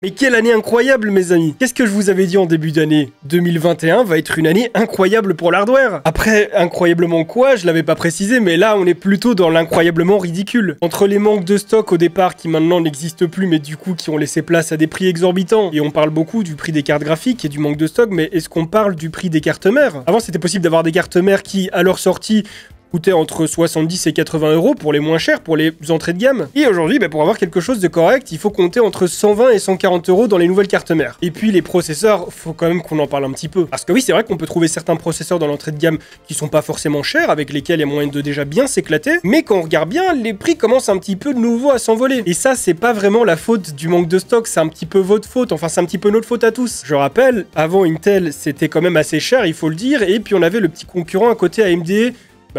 Mais quelle année incroyable, mes amis! Qu'est-ce que je vous avais dit en début d'année? 2021 va être une année incroyable pour l'hardware. Après, incroyablement quoi? Je l'avais pas précisé, mais là, on est plutôt dans l'incroyablement ridicule. Entre les manques de stock au départ qui maintenant n'existent plus, mais du coup qui ont laissé place à des prix exorbitants, et on parle beaucoup du prix des cartes graphiques et du manque de stock, mais est-ce qu'on parle du prix des cartes mères? Avant, c'était possible d'avoir des cartes mères qui, à leur sortie, coûtait entre 70 et 80 € pour les moins chers, pour les entrées de gamme. Et aujourd'hui, pour avoir quelque chose de correct, il faut compter entre 120 et 140 € dans les nouvelles cartes mères. Et puis les processeurs, faut quand même qu'on en parle un petit peu. Parce que oui, c'est vrai qu'on peut trouver certains processeurs dans l'entrée de gamme qui sont pas forcément chers, avec lesquels il y a moyen de déjà bien s'éclater, mais quand on regarde bien, les prix commencent un petit peu de nouveau à s'envoler. Et ça, c'est pas vraiment la faute du manque de stock, c'est un petit peu votre faute, enfin c'est un petit peu notre faute à tous. Je rappelle, avant Intel, c'était quand même assez cher, il faut le dire, et puis on avait le petit concurrent à côté AMD,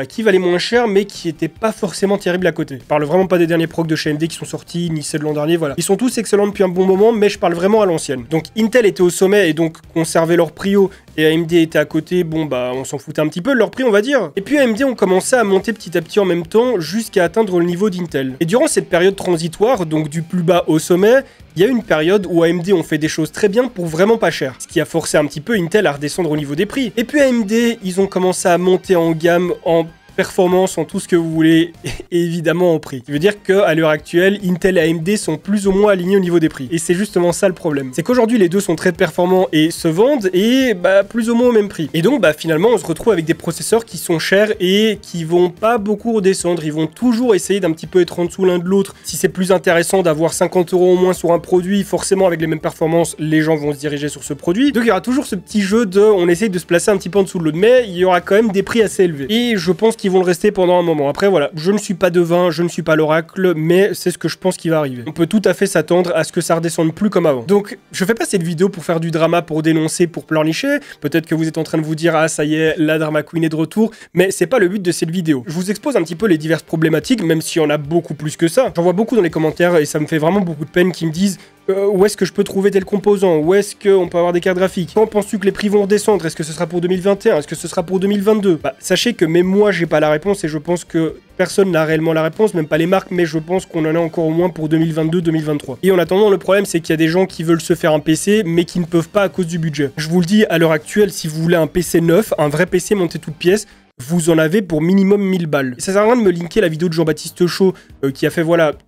qui valait moins cher, mais qui était pas forcément terrible à côté. Je parle vraiment pas des derniers procs de chez AMD qui sont sortis, ni ceux de l'an dernier, voilà. Ils sont tous excellents depuis un bon moment, mais je parle vraiment à l'ancienne. Donc Intel était au sommet et donc conservait leur prix haut, et AMD était à côté, on s'en foutait un petit peu de leur prix, on va dire. Et puis AMD ont commencé à monter petit à petit en même temps, jusqu'à atteindre le niveau d'Intel. Et durant cette période transitoire, donc du plus bas au sommet, il y a une période où AMD ont fait des choses très bien pour vraiment pas cher, ce qui a forcé un petit peu Intel à redescendre au niveau des prix. Et puis AMD, ils ont commencé à monter en gamme, en performance, en tout ce que vous voulez, et évidemment en prix. Ça veut dire qu'à l'heure actuelle, Intel et AMD sont plus ou moins alignés au niveau des prix. Et c'est justement ça le problème. C'est qu'aujourd'hui, les deux sont très performants et se vendent, et plus ou moins au même prip. Et donc, finalement, on se retrouve avec des processeurs qui sont chers et qui vont pas beaucoup redescendre. Ils vont toujours essayer d'un petit peu être en dessous l'un de l'autre. Si c'est plus intéressant d'avoir 50 € au moins sur un produit, forcément avec les mêmes performances, les gens vont se diriger sur ce produit. Donc il y aura toujours ce petit jeu de, on essaye de se placer un petit peu en dessous de l'autre, mais il y aura quand même des prix assez élevés. Et je pense qu'ils vont le rester pendant un moment. Après voilà, je ne suis pas devin, je ne suis pas l'oracle, mais c'est ce que je pense qui va arriver. On peut tout à fait s'attendre à ce que ça redescende plus comme avant. Donc je fais pas cette vidéo pour faire du drama, pour dénoncer, pour pleurnicher. Peut-être que vous êtes en train de vous dire ah ça y est, la drama queen est de retour, mais c'est pas le but de cette vidéo. Je vous expose un petit peu les diverses problématiques, même s'il y en a beaucoup plus que ça. J'en vois beaucoup dans les commentaires et ça me fait vraiment beaucoup de peine qui me disent où est-ce que je peux trouver tel composant? Où est-ce qu'on peut avoir des cartes graphiques? Quand penses-tu que les prix vont redescendre? Est-ce que ce sera pour 2021? Est-ce que ce sera pour 2022? Sachez que même moi, j'ai pas la réponse et je pense que personne n'a réellement la réponse, même pas les marques, mais je pense qu'on en a encore au moins pour 2022-2023. Et en attendant, le problème, c'est qu'il y a des gens qui veulent se faire un PC, mais qui ne peuvent pas à cause du budget. Je vous le dis, à l'heure actuelle, si vous voulez un PC neuf, un vrai PC monté toute pièce, vous en avez pour minimum 1000 balles. Et ça sert à rien de me linker la vidéo de Jean-Baptiste Chaud qui a fait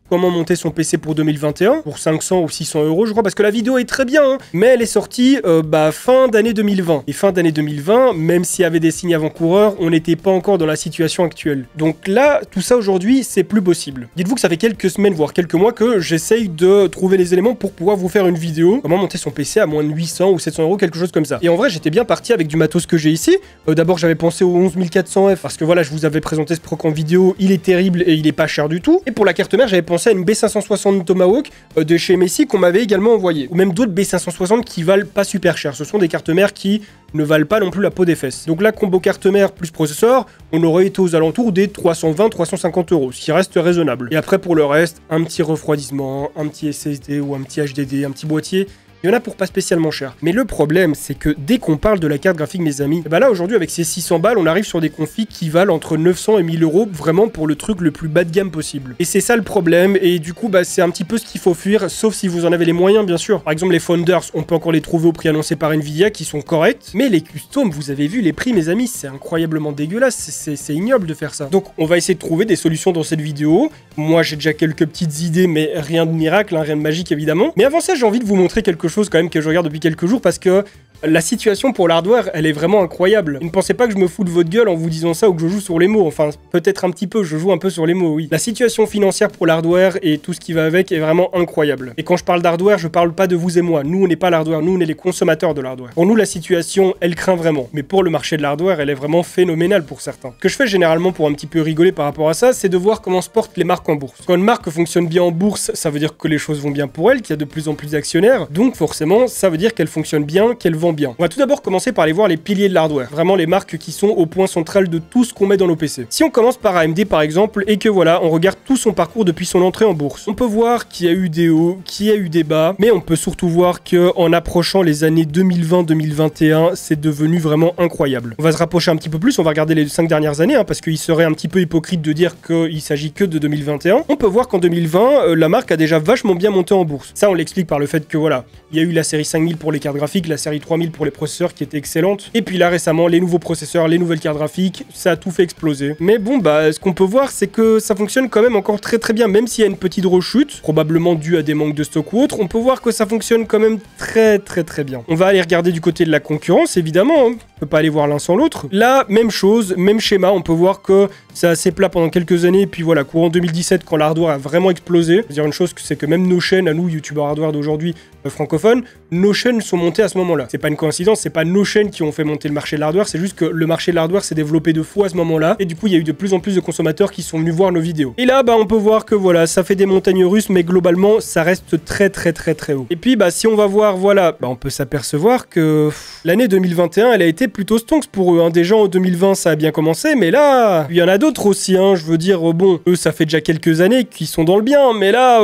comment monter son PC pour 2021 pour 500 ou 600 € je crois, parce que la vidéo est très bien, hein, mais elle est sortie fin d'année 2020. Et fin d'année 2020, même s'il y avait des signes avant-coureurs, on n'était pas encore dans la situation actuelle. Donc là, tout ça aujourd'hui, c'est plus possible. Dites-vous que ça fait quelques semaines, voire quelques mois que j'essaye de trouver les éléments pour pouvoir vous faire une vidéo. Comment monter son PC à moins de 800 ou 700 €, quelque chose comme ça. Et en vrai, j'étais bien parti avec du matos que j'ai ici. D'abord, j'avais pensé au 11400F, parce que voilà, je vous avais présenté ce proc en vidéo, il est terrible et il est pas cher du tout. Et pour la carte mère, j'avais pensé à une B560 Tomahawk de chez MSI qu'on m'avait également envoyé. Ou même d'autres B560 qui valent pas super cher. Ce sont des cartes mères qui ne valent pas non plus la peau des fesses. Donc là, combo carte mère plus processeur, on aurait été aux alentours des 320-350 €, ce qui reste raisonnable. Et après, pour le reste, un petit refroidissement, un petit SSD ou un petit HDD, un petit boîtier, il y en a pour pas spécialement cher. Mais le problème, c'est que dès qu'on parle de la carte graphique, mes amis, là aujourd'hui avec ces 600 balles, on arrive sur des configs qui valent entre 900 et 1000 € vraiment pour le truc le plus bas de gamme possible. Et c'est ça le problème, et du coup c'est un petit peu ce qu'il faut fuir, sauf si vous en avez les moyens bien sûr. Par exemple les Founders, on peut encore les trouver au prix annoncé par Nvidia qui sont corrects, mais les customs, vous avez vu les prix mes amis, c'est incroyablement dégueulasse, c'est ignoble de faire ça. Donc on va essayer de trouver des solutions dans cette vidéo. Moi j'ai déjà quelques petites idées, mais rien de miracle, hein, rien de magique évidemment. Mais avant ça, j'ai envie de vous montrer quelque chose quand même que je regarde depuis quelques jours, parce que la situation pour l'hardware, elle est vraiment incroyable. Ne pensez pas que je me fous de votre gueule en vous disant ça ou que je joue sur les mots. Enfin, peut-être un petit peu, je joue un peu sur les mots, oui. La situation financière pour l'hardware et tout ce qui va avec est vraiment incroyable. Et quand je parle d'hardware, je parle pas de vous et moi. Nous, on n'est pas l'hardware, nous, on est les consommateurs de l'hardware. Pour nous, la situation, elle craint vraiment. Mais pour le marché de l'hardware, elle est vraiment phénoménale pour certains. Ce que je fais généralement pour un petit peu rigoler par rapport à ça, c'est de voir comment se portent les marques en bourse. Quand une marque fonctionne bien en bourse, ça veut dire que les choses vont bien pour elle, qu'il y a de plus en plus d'actionnaires. Donc forcément, ça veut dire qu'elle fonctionne bien, qu'elle vend vend bien. On va tout d'abord commencer par aller voir les piliers de l'hardware, vraiment les marques qui sont au point central de tout ce qu'on met dans nos PC. Si on commence par AMD par exemple, et que voilà, on regarde tout son parcours depuis son entrée en bourse, on peut voir qu'il y a eu des hauts, qu'il y a eu des bas, mais on peut surtout voir que en approchant les années 2020-2021, c'est devenu vraiment incroyable. On va se rapprocher un petit peu plus, on va regarder les 5 dernières années, parce qu'il serait un petit peu hypocrite de dire qu'il s'agit que de 2021. On peut voir qu'en 2020, la marque a déjà vachement bien monté en bourse. Ça, on l'explique par le fait que voilà, il y a eu la série 5000 pour les cartes graphiques, la série 3000 pour les processeurs qui étaient excellentes, et puis là récemment, les nouveaux processeurs, les nouvelles cartes graphiques, ça a tout fait exploser. Mais bon, bah, ce qu'on peut voir, c'est que ça fonctionne quand même encore très très bien, même s'il y a une petite rechute, probablement due à des manques de stock ou autre, on peut voir que ça fonctionne quand même très très très bien. On va aller regarder du côté de la concurrence, évidemment, hein. On peut pas aller voir l'un sans l'autre. Là, même chose, même schéma, on peut voir que c'est assez plat pendant quelques années, puis voilà, courant 2017, quand l'hardware a vraiment explosé, je veux dire une chose, c'est que même nos chaînes, à nous, youtubeurs hardware d'aujourd'hui, francophones, nos chaînes sont montées à ce moment-là. C'est pas une coïncidence, c'est pas nos chaînes qui ont fait monter le marché de l'hardware, c'est juste que le marché de l'hardware s'est développé de fou à ce moment-là, et du coup, il y a eu de plus en plus de consommateurs qui sont venus voir nos vidéos. Et là, bah, on peut voir que voilà, ça fait des montagnes russes, mais globalement, ça reste très très très très haut. Et puis, bah, si on va voir, voilà, bah, on peut s'apercevoir que l'année 2021, elle a été plutôt stonks pour eux, hein. Déjà en 2020, ça a bien commencé, mais là, il y en a d'autres aussi, hein. Je veux dire, bon, eux, ça fait déjà quelques années qu'ils sont dans le bien, mais là,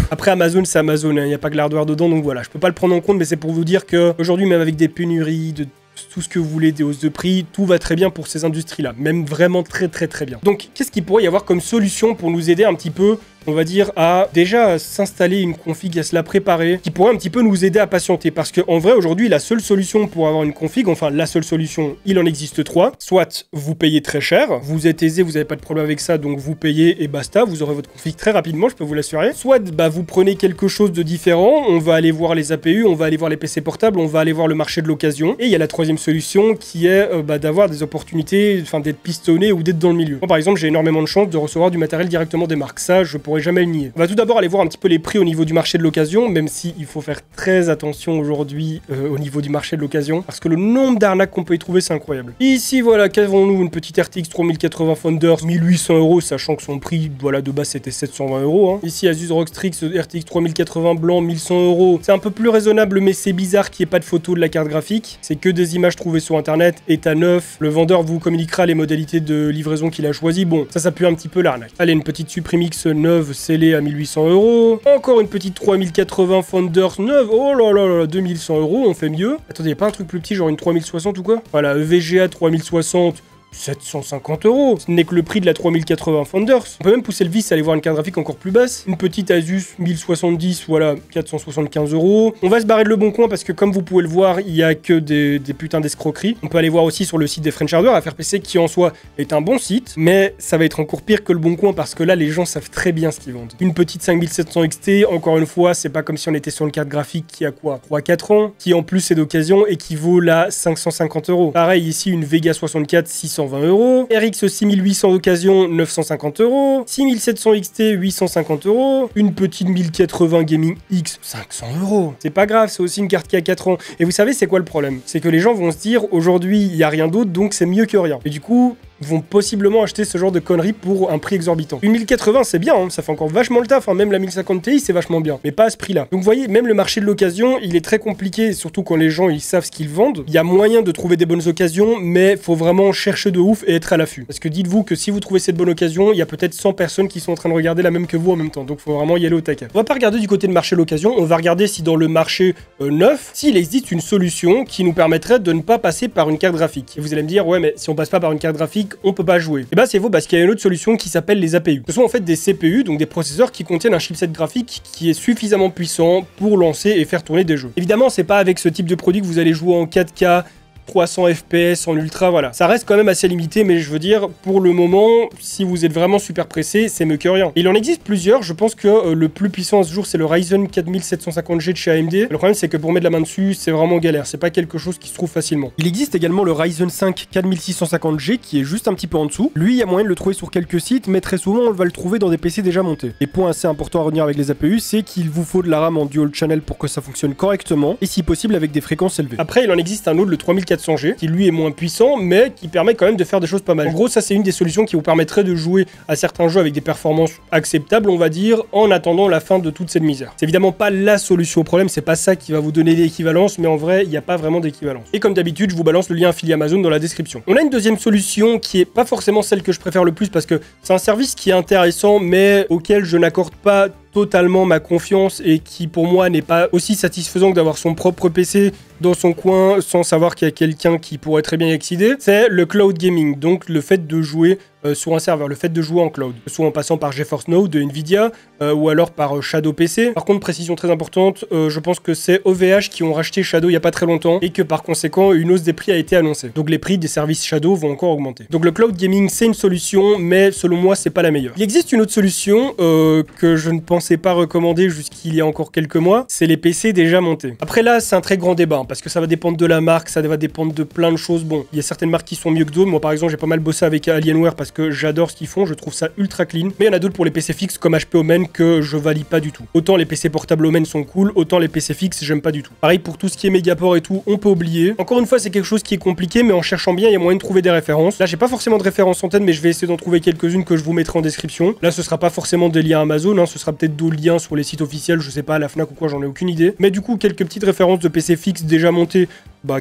après Amazon, c'est Amazon, hein. Il n'y a pas que l'hardware dedans, donc voilà, je peux pas le prendre en compte, mais c'est pour vous dire que aujourd'hui, même avec des pénuries, de tout ce que vous voulez, des hausses de prix, tout va très bien pour ces industries-là, même vraiment très très très bien. Donc, qu'est-ce qu'il pourrait y avoir comme solution pour nous aider un petit peu, on va dire, à déjà s'installer une config, à se la préparer, qui pourrait un petit peu nous aider à patienter. Parce qu'en vrai, aujourd'hui, la seule solution pour avoir une config, enfin la seule solution, il en existe 3. Soit vous payez très cher, vous êtes aisé, vous n'avez pas de problème avec ça, donc vous payez et basta, vous aurez votre config très rapidement, je peux vous l'assurer. Soit bah, vous prenez quelque chose de différent, on va aller voir les APU, on va aller voir les PC portables, on va aller voir le marché de l'occasion. Et il y a la troisième solution qui est bah, d'avoir des opportunités, enfin d'être pistonné ou d'être dans le milieu. Moi, par exemple, j'ai énormément de chance de recevoir du matériel directement des marques. Ça, je pourrais jamais le nier. On va tout d'abord aller voir un petit peu les prix au niveau du marché de l'occasion, même si il faut faire très attention aujourd'hui au niveau du marché de l'occasion, parce que le nombre d'arnaques qu'on peut y trouver, c'est incroyable. Ici, voilà, qu'avons-nous? Une petite RTX 3080 Founders, 1800 €, sachant que son prix, voilà, de base, c'était 720 €. Hein. Ici, Asus ROG Strix RTX 3080 blanc, 1100 €. C'est un peu plus raisonnable, mais c'est bizarre qu'il n'y ait pas de photo de la carte graphique. C'est que des images trouvées sur internet, état neuf. Le vendeur vous communiquera les modalités de livraison qu'il a choisi. Bon, ça pue un petit peu l'arnaque. Allez, une petite Supreme X neuve, scellée à 1800 €. Encore une petite 3080 Founders neuve. Oh là là là, 2100 €, on fait mieux. Attendez, y'a pas un truc plus petit, genre une 3060 ou quoi? Voilà, EVGA 3060. 750 €. Ce n'est que le prix de la 3080 Founders. On peut même pousser le vice, aller voir une carte graphique encore plus basse. Une petite Asus 1070, voilà, 475 €. On va se barrer de Le Bon Coin parce que comme vous pouvez le voir, il y a que des putains d'escroqueries. On peut aller voir aussi sur le site des French Hardware, FRPC, qui en soi est un bon site, mais ça va être encore pire que Le Bon Coin parce que là, les gens savent très bien ce qu'ils vendent. Une petite 5700 XT, encore une fois, c'est pas comme si on était sur une carte graphique qui a quoi, 3-4 ans, qui en plus est d'occasion et qui vaut là 550 €. Pareil, ici, une Vega 64, 620 €. RX 6800 d'occasion, 950 €. 6700 XT, 850 €. Une petite 1080 Gaming X, 500 €. C'est pas grave, c'est aussi une carte qui a 4 ans. Et vous savez, c'est quoi le problème? C'est que les gens vont se dire, aujourd'hui, il n'y a rien d'autre, donc c'est mieux que rien. Et du coup, vont possiblement acheter ce genre de conneries pour un prix exorbitant. Une 1080, c'est bien, hein, ça fait encore vachement le taf, hein, même la 1050 Ti, c'est vachement bien, mais pas à ce prix-là. Donc vous voyez, même le marché de l'occasion, il est très compliqué, surtout quand les gens, ils savent ce qu'ils vendent. Il y a moyen de trouver des bonnes occasions, mais faut vraiment chercher de ouf et être à l'affût. Parce que dites-vous que si vous trouvez cette bonne occasion, il y a peut-être 100 personnes qui sont en train de regarder la même que vous en même temps, donc faut vraiment y aller au taquet. On va pas regarder du côté de marché de l'occasion, on va regarder si dans le marché neuf, s'il existe une solution qui nous permettrait de ne pas passer par une carte graphique. Et vous allez me dire, ouais, mais si on passe pas par une carte graphique, on peut pas jouer. Et bah c'est faux parce qu'il y a une autre solution qui s'appelle les APU. Ce sont en fait des CPU, donc des processeurs qui contiennent un chipset graphique qui est suffisamment puissant pour lancer et faire tourner des jeux. Évidemment, c'est pas avec ce type de produit que vous allez jouer en 4K, 300 FPS en ultra, voilà. Ça reste quand même assez limité, mais je veux dire, pour le moment, si vous êtes vraiment super pressé, c'est mieux que rien. Il en existe plusieurs, je pense que le plus puissant à ce jour, c'est le Ryzen 4750G de chez AMD. Le problème, c'est que pour mettre la main dessus, c'est vraiment galère, c'est pas quelque chose qui se trouve facilement. Il existe également le Ryzen 5 4650G, qui est juste un petit peu en dessous. Lui, il y a moyen de le trouver sur quelques sites, mais très souvent, on va le trouver dans des PC déjà montés. Et point assez important à retenir avec les APU, c'est qu'il vous faut de la RAM en dual channel pour que ça fonctionne correctement, et si possible avec des fréquences élevées. Après, il en existe un autre, le 3400 700G, qui lui est moins puissant, mais qui permet quand même de faire des choses pas mal. En gros, ça c'est une des solutions qui vous permettrait de jouer à certains jeux avec des performances acceptables, on va dire, en attendant la fin de toute cette misère. C'est évidemment pas la solution au problème, c'est pas ça qui va vous donner l'équivalence, mais en vrai, il n'y a pas vraiment d'équivalence. Et comme d'habitude, je vous balance le lien affilié Amazon dans la description. On a une deuxième solution qui est pas forcément celle que je préfère le plus parce que c'est un service qui est intéressant, mais auquel je n'accorde pas totalement ma confiance et qui pour moi n'est pas aussi satisfaisant que d'avoir son propre PC dans son coin sans savoir qu'il y a quelqu'un qui pourrait très bien y accéder, c'est le cloud gaming, donc le fait de jouer sur un serveur, le fait de jouer en cloud, soit en passant par GeForce Now de Nvidia ou alors par Shadow PC. Par contre, précision très importante, je pense que c'est OVH qui ont racheté Shadow il n'y a pas très longtemps et que par conséquent une hausse des prix a été annoncée. Donc les prix des services Shadow vont encore augmenter. Donc le cloud gaming c'est une solution, mais selon moi c'est pas la meilleure. Il existe une autre solution que je ne pensais pas recommander jusqu'il y a encore quelques mois, c'est les PC déjà montés. Après là c'est un très grand débat, hein, parce que ça va dépendre de la marque, ça va dépendre de plein de choses. Bon, il y a certaines marques qui sont mieux que d'autres. Moi par exemple j'ai pas mal bossé avec Alienware parce que j'adore ce qu'ils font, je trouve ça ultra clean. Mais il y en a d'autres pour les PC fixes comme HP Omen que je valide pas du tout. Autant les PC portables Omen sont cool, autant les PC fixes j'aime pas du tout. Pareil pour tout ce qui est Megaport et tout, on peut oublier. Encore une fois c'est quelque chose qui est compliqué, mais en cherchant bien il y a moyen de trouver des références. Là j'ai pas forcément de références en tête, mais je vais essayer d'en trouver quelques-unes que je vous mettrai en description. Là ce sera pas forcément des liens Amazon, hein, ce sera peut-être d'autres liens sur les sites officiels, je sais pas, la Fnac ou quoi, j'en ai aucune idée. Mais du coup quelques petites références de PC fixes déjà montés,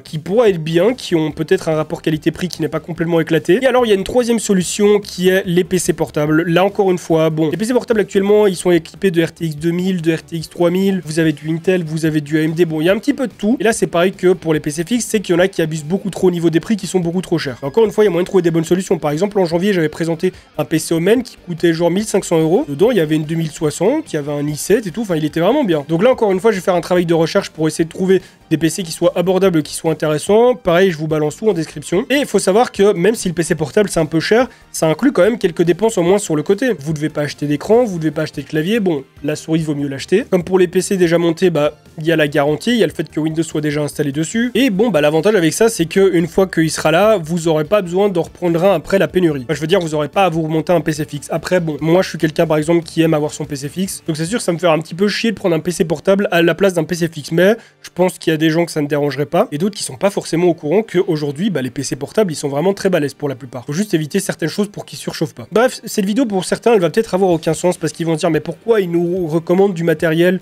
qui pourraient être bien, qui ont peut-être un rapport qualité-prix qui n'est pas complètement éclaté. Et alors il y a une troisième solution qui est les PC portables. Là encore une fois, bon, les PC portables actuellement ils sont équipés de RTX 2000, de RTX 3000, vous avez du Intel, vous avez du AMD, bon il y a un petit peu de tout. Et là c'est pareil que pour les PC fixes, c'est qu'il y en a qui abusent beaucoup trop au niveau des prix, qui sont beaucoup trop chers. Encore une fois il y a moyen de trouver des bonnes solutions. Par exemple en janvier j'avais présenté un PC Omen qui coûtait genre 1500 €. Dedans il y avait une 2060, il y avait un i7 et tout, enfin il était vraiment bien. Donc là encore une fois je vais faire un travail de recherche pour essayer de trouver des PC qui soient abordables, qui soient intéressants. Pareil, je vous balance tout en description. Et il faut savoir que même si le PC portable c'est un peu cher, ça inclut quand même quelques dépenses au moins sur le côté. Vous devez pas acheter d'écran, vous devez pas acheter de clavier. Bon, la souris vaut mieux l'acheter. Comme pour les PC déjà montés, il y a la garantie, il y a le fait que Windows soit déjà installé dessus. Et bon, l'avantage avec ça, c'est que une fois qu'il sera là, vous aurez pas besoin d'en reprendre un après la pénurie. Je veux dire, vous aurez pas à vous remonter un PC fixe. Après, bon, moi je suis quelqu'un par exemple qui aime avoir son PC fixe. Donc c'est sûr, ça me fait un petit peu chier de prendre un PC portable à la place d'un PC fixe. Mais je pense qu'il y a des gens que ça ne dérangerait pas et d'autres qui sont pas forcément au courant qu'aujourd'hui les PC portables ils sont vraiment très balèzes pour la plupart. Faut juste éviter certaines choses pour qu'ils surchauffent pas. Bref, cette vidéo pour certains elle va peut-être avoir aucun sens parce qu'ils vont se dire mais pourquoi il nous recommande du matériel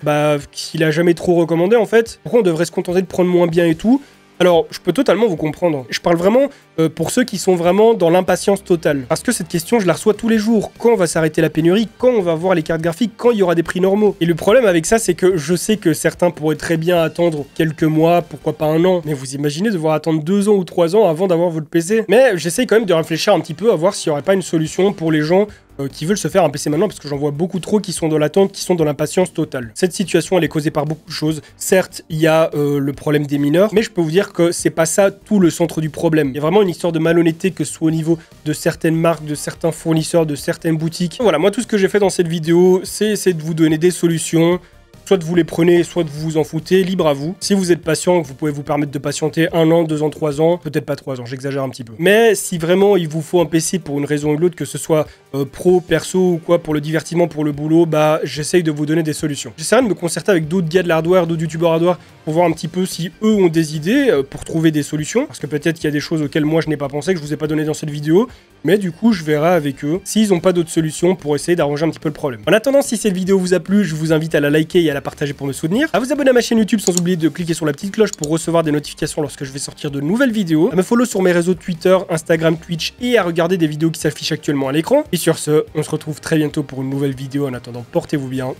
qu'il a jamais trop recommandé en fait. Pourquoi on devrait se contenter de prendre moins bien et tout. Alors, je peux totalement vous comprendre. Je parle vraiment pour ceux qui sont vraiment dans l'impatience totale. Parce que cette question, je la reçois tous les jours. Quand va s'arrêter la pénurie? Quand on va voir les cartes graphiques? Quand il y aura des prix normaux? Et le problème avec ça, c'est que je sais que certains pourraient très bien attendre quelques mois, pourquoi pas un an. Mais vous imaginez devoir attendre 2 ans ou 3 ans avant d'avoir votre PC? Mais j'essaye quand même de réfléchir un petit peu à voir s'il n'y aurait pas une solution pour les gens qui veulent se faire un PC maintenant, parce que j'en vois beaucoup trop qui sont dans l'attente, qui sont dans l'impatience totale. Cette situation, elle est causée par beaucoup de choses. Certes, il y a le problème des mineurs, mais je peux vous dire que c'est pas ça tout le centre du problème. Il y a vraiment une histoire de malhonnêteté, que ce soit au niveau de certaines marques, de certains fournisseurs, de certaines boutiques. Voilà, moi tout ce que j'ai fait dans cette vidéo, c'est essayer de vous donner des solutions. Soit vous les prenez, soit vous vous en foutez, libre à vous. Si vous êtes patient, vous pouvez vous permettre de patienter 1 an, 2 ans, 3 ans, peut-être pas 3 ans, j'exagère un petit peu. Mais si vraiment il vous faut un PC pour une raison ou l'autre, que ce soit pro, perso ou quoi, pour le divertissement, pour le boulot, j'essaye de vous donner des solutions. J'essaierai de me concerter avec d'autres gars de l'hardware, d'autres youtubeurs hardware, pour voir un petit peu si eux ont des idées pour trouver des solutions. Parce que peut-être qu'il y a des choses auxquelles moi je n'ai pas pensé, que je vous ai pas donné dans cette vidéo. Mais du coup, je verrai avec eux s'ils n'ont pas d'autres solutions pour essayer d'arranger un petit peu le problème. En attendant, si cette vidéo vous a plu, je vous invite à la liker et à la partager pour me soutenir, à vous abonner à ma chaîne YouTube sans oublier de cliquer sur la petite cloche pour recevoir des notifications lorsque je vais sortir de nouvelles vidéos, à me follow sur mes réseaux Twitter, Instagram, Twitch et à regarder des vidéos qui s'affichent actuellement à l'écran. Et sur ce, on se retrouve très bientôt pour une nouvelle vidéo. En attendant, portez-vous bien.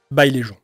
Bye les gens.